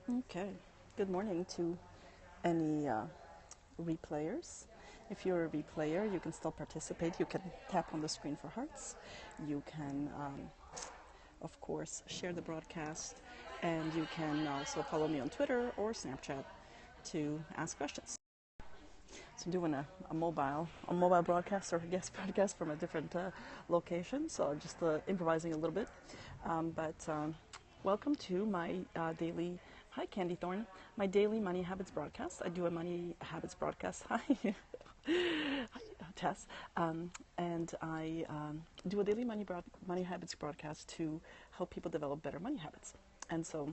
Okay. Good morning to any replayers. If you're a replayer, you can still participate. You can tap on the screen for hearts. You can, of course, share the broadcast, and you can also follow me on Twitter or Snapchat to ask questions. So I'm doing a mobile broadcast or a guest broadcast from a different location. So I'm just improvising a little bit. But welcome to my daily. Hi, Candy Thorn. My daily money habits broadcast. I do a money habits broadcast. Hi, Tess. And I do a daily money habits broadcast to help people develop better money habits. And so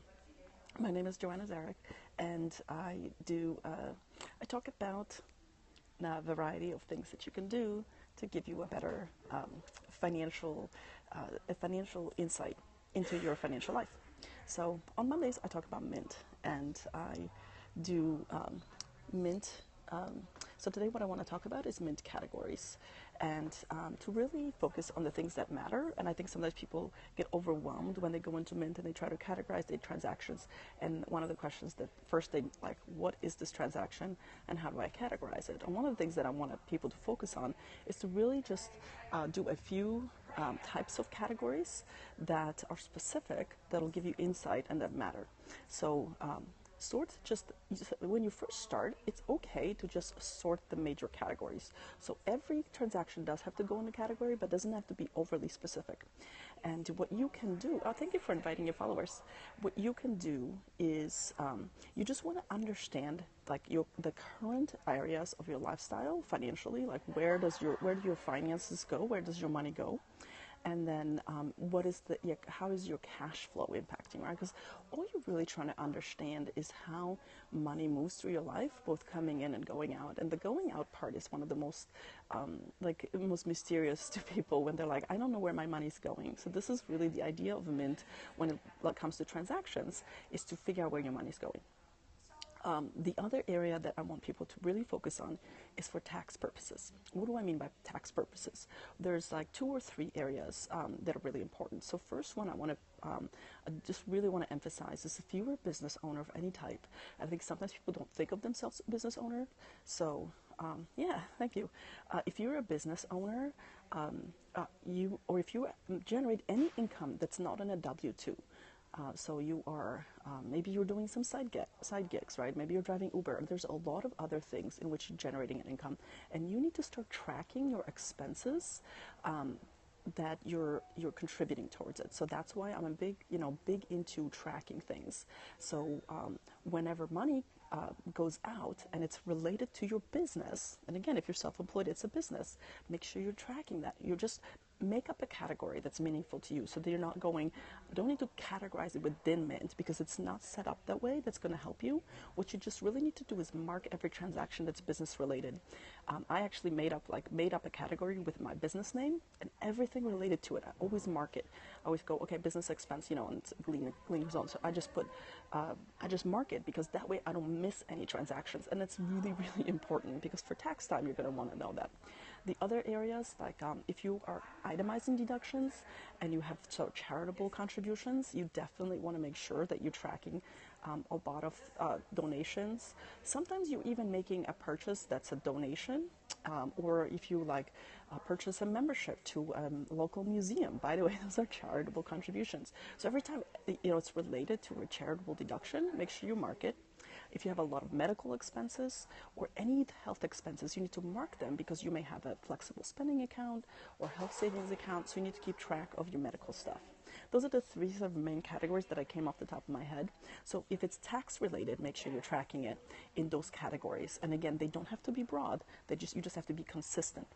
my name is Joannazarach, and I talk about a variety of things that you can do to give you a better financial insight into your financial life. So on Mondays, I talk about Mint, and I do Mint. So today what I want to talk about is Mint categories, and to really focus on the things that matter. And I think sometimes people get overwhelmed when they go into Mint and they try to categorize their transactions. And one of the questions that first they like, what is this transaction and how do I categorize it? And one of the things that I want people to focus on is to really just do a few types of categories that are specific, that'll give you insight and that matter. So sort just when you first start, it's okay to just sort the major categories. So every transaction does have to go in a category, but doesn't have to be overly specific. And what you can do, thank you for inviting your followers. What you can do is you just want to understand like the current areas of your lifestyle financially, like where do your finances go, where does your money go, and then how is your cash flow impacting, right? Because all you're really trying to understand is how money moves through your life, both coming in and going out. And the going out part is one of the most most mysterious to people when they're like, I don't know where my money's going. So this is really the idea of Mint when it comes to transactions, is to figure out where your money's going. The other area that I want people to really focus on is for tax purposes. What do I mean by tax purposes? There's like 2 or 3 areas that are really important. So first one I just really want to emphasize is if you're a business owner of any type. I think sometimes people don't think of themselves as a business owner. So yeah, thank you. If you're a business owner, if you generate any income that's not on a W-2, so you are, maybe you're doing some side gigs, right? Maybe you're driving Uber. There's a lot of other things in which you're generating an income, and you need to start tracking your expenses that you're contributing towards it. So that's why I'm a big into tracking things. So whenever money goes out and it's related to your business, and again, if you're self-employed, it's a business, make sure you're tracking that. You just make up a category that's meaningful to you, so that you're not don't need to categorize it within Mint because it's not set up that way. That's going to help you. What you just really need to do is mark every transaction that's business related. I actually made up a category with my business name and everything related to it. I always mark it. I always go, okay, business expense, and it's glean results. So I just mark it because that way I don't miss any transactions, and it's really, really important because for tax time you're going to want to know that. The other areas, like if you are itemizing deductions and you have charitable contributions, you definitely want to make sure that you're tracking a lot of donations. Sometimes you're even making a purchase that's a donation, or if you purchase a membership to a local museum. By the way, those are charitable contributions. So every time it's related to a charitable deduction, make sure you mark it. If you have a lot of medical expenses or any health expenses, you need to mark them because you may have a flexible spending account or health savings account, so you need to keep track of your medical stuff. Those are the 3 sort of main categories that I came off the top of my head. So if it's tax related, make sure you're tracking it in those categories. And again, they don't have to be broad. You just have to be consistent.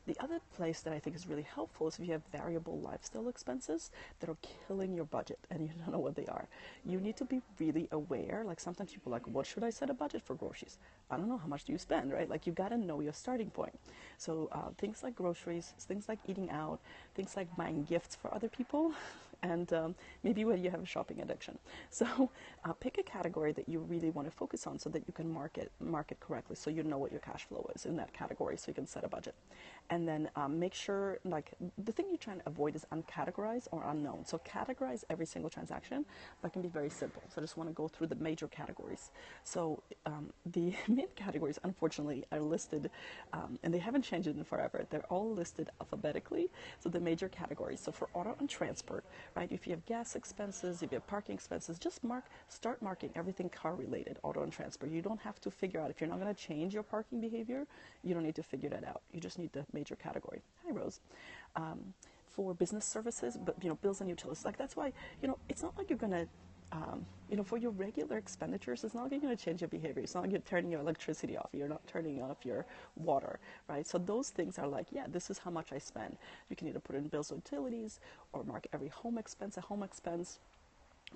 The other place that I think is really helpful is if you have variable lifestyle expenses that are killing your budget and you don't know what they are. You need to be really aware. Like sometimes people are like, what should I set a budget for groceries? I don't know, how much do you spend, right? Like you got to know your starting point. So things like groceries, things like eating out, things like buying gifts for other people, and maybe when you have a shopping addiction. So pick a category that you really want to focus on so that you can market correctly, so you know what your cash flow is in that category, so you can set a budget. And then make sure, like, the thing you're trying to avoid is uncategorized or unknown. So categorize every single transaction. That can be very simple. So I just want to go through the major categories. So the mint categories, unfortunately, are listed, and they haven't changed it in forever. They're all listed alphabetically. So the major categories. So for auto and transport, right? If you have gas expenses, if you have parking expenses, just start marking everything car related, auto and transport. You don't have to figure out, if you're not going to change your parking behavior, you don't need to figure that out. You just need the major category. Hi, Rose. For business services, but bills and utilities, like that's why it's not like you're going to for your regular expenditures, it's not like you're going to change your behavior. It's not like you're turning your electricity off. You're not turning off your water, right? So those things are like, yeah, this is how much I spend. You can either put in bills or utilities or mark every home expense a home expense.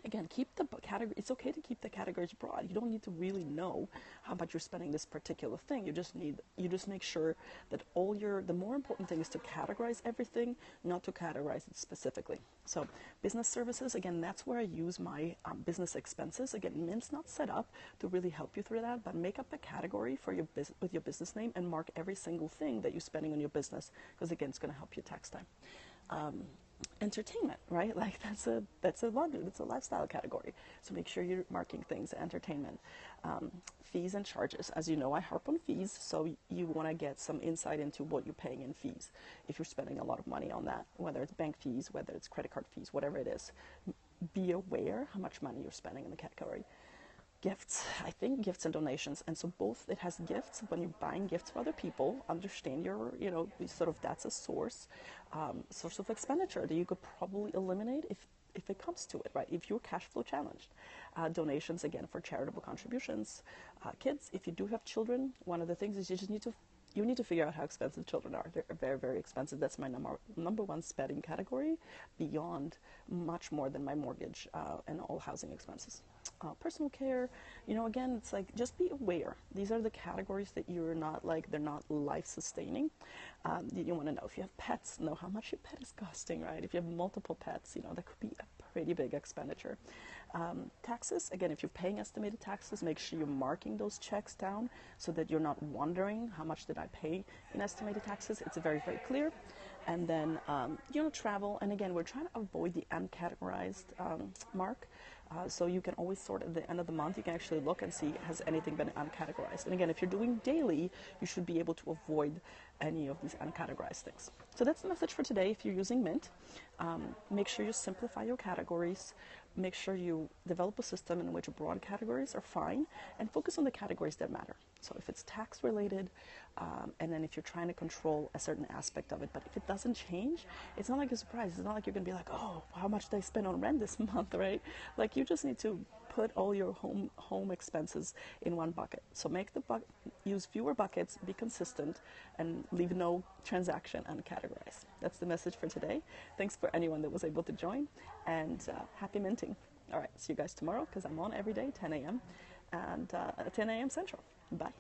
Again, keep the category. It's okay to keep the categories broad. You don't need to really know how much you're spending this particular thing. You just make sure that the more important thing is to categorize everything, not to categorize it specifically. So business services, again, that's where I use my business expenses. Again, Mint's not set up to really help you through that, but make up a category for your with your business name and mark every single thing that you're spending on your business, because again, it's going to help you tax time. Entertainment, right? Like that's a lifestyle category. So make sure you're marking things entertainment. Fees and charges. As you know, I harp on fees, so you want to get some insight into what you're paying in fees. If you're spending a lot of money on that, whether it's bank fees, whether it's credit card fees, whatever it is, be aware how much money you're spending in the category. Gifts, I think gifts and donations, and so both, it has gifts. When you're buying gifts for other people, understand that's a source of expenditure that you could probably eliminate if it comes to it, right? If you're cash flow challenged. Donations, again, for charitable contributions. Kids, if you do have children, one of the things is you need to figure out how expensive children are. They're very, very expensive. That's my number one spending category, beyond much more than my mortgage and all housing expenses. Personal care, again, it's like, just be aware. These are the categories that they're not life-sustaining. You want to know if you have pets, know how much your pet is costing, right? If you have multiple pets, that could be a pretty big expenditure. Taxes, again, if you're paying estimated taxes, make sure you're marking those checks down so that you're not wondering how much did I pay in estimated taxes. It's very, very clear. And then, travel. And again, we're trying to avoid the uncategorized mark. So you can always sort at the end of the month, you can actually look and see, has anything been uncategorized? And again, if you're doing daily, you should be able to avoid any of these uncategorized things. So that's the message for today. If you're using Mint, make sure you simplify your categories. Make sure you develop a system in which broad categories are fine, and focus on the categories that matter. So if it's tax related, and then if you're trying to control a certain aspect of it, but if it doesn't change, it's not like a surprise. It's not like you're going to be like, oh, how much did I spend on rent this month, right? Like, you just need to put all your home expenses in one bucket. So use fewer buckets, be consistent, and leave no transaction uncategorized. That's the message for today. Thanks for anyone that was able to join, and happy minting. All right, see you guys tomorrow, because I'm on every day, 10 a.m. and 10 a.m. Central. Bye.